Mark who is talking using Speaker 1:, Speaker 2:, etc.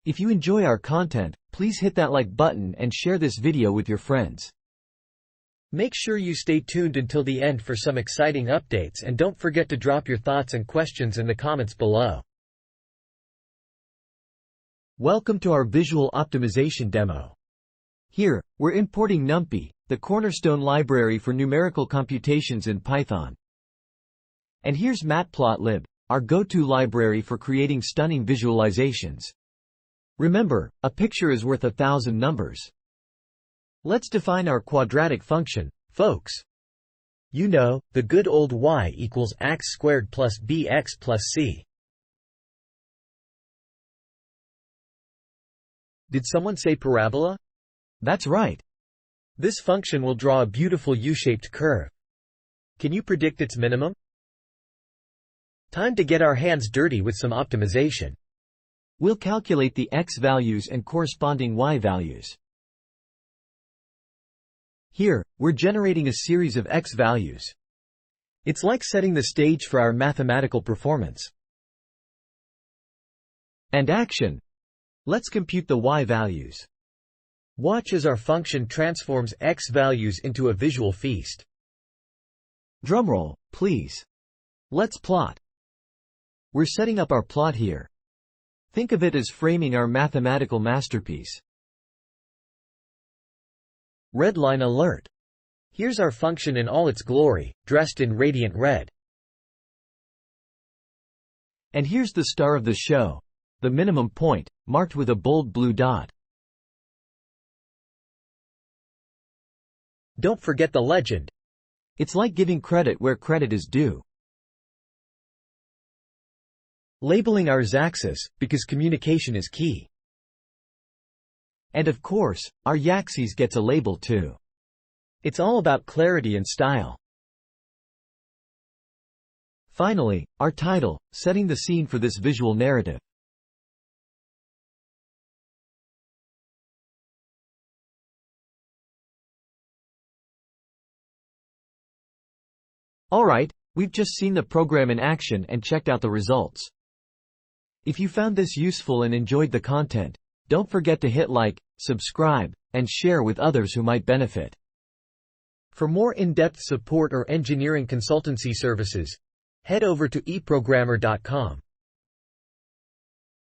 Speaker 1: If you enjoy our content, please hit that like button and share this video with your friends.
Speaker 2: Make sure you stay tuned until the end for some exciting updates, and don't forget to drop your thoughts and questions in the comments below.
Speaker 1: Welcome to our visual optimization demo. Here, we're importing NumPy, the cornerstone library for numerical computations in Python. And here's Matplotlib, our go-to library for creating stunning visualizations. Remember, a picture is worth 1,000 numbers. Let's define our quadratic function, folks.
Speaker 2: You know, the good old y equals x squared plus bx plus c. Did someone say parabola?
Speaker 1: That's right.
Speaker 2: This function will draw a beautiful U-shaped curve. Can you predict its minimum? Time to get our hands dirty with some optimization.
Speaker 1: We'll calculate the x values and corresponding y values. Here, we're generating a series of x values. It's like setting the stage for our mathematical performance. And action. Let's compute the y values.
Speaker 2: Watch as our function transforms x values into a visual feast.
Speaker 1: Drumroll, please. Let's plot. We're setting up our plot here. Think of it as framing our mathematical masterpiece.
Speaker 2: Red line alert. Here's our function in all its glory, dressed in radiant red.
Speaker 1: And here's the star of the show, the minimum point, marked with a bold blue dot.
Speaker 2: Don't forget the legend.
Speaker 1: It's like giving credit where credit is due. Labeling our z-axis, because communication is key. And of course, our y-axis gets a label too. It's all about clarity and style. Finally, our title, setting the scene for this visual narrative. Alright, we've just seen the program in action and checked out the results. If you found this useful and enjoyed the content, don't forget to hit like, subscribe, and share with others who might benefit. For more in-depth support or engineering consultancy services, head over to eprogrammer.com.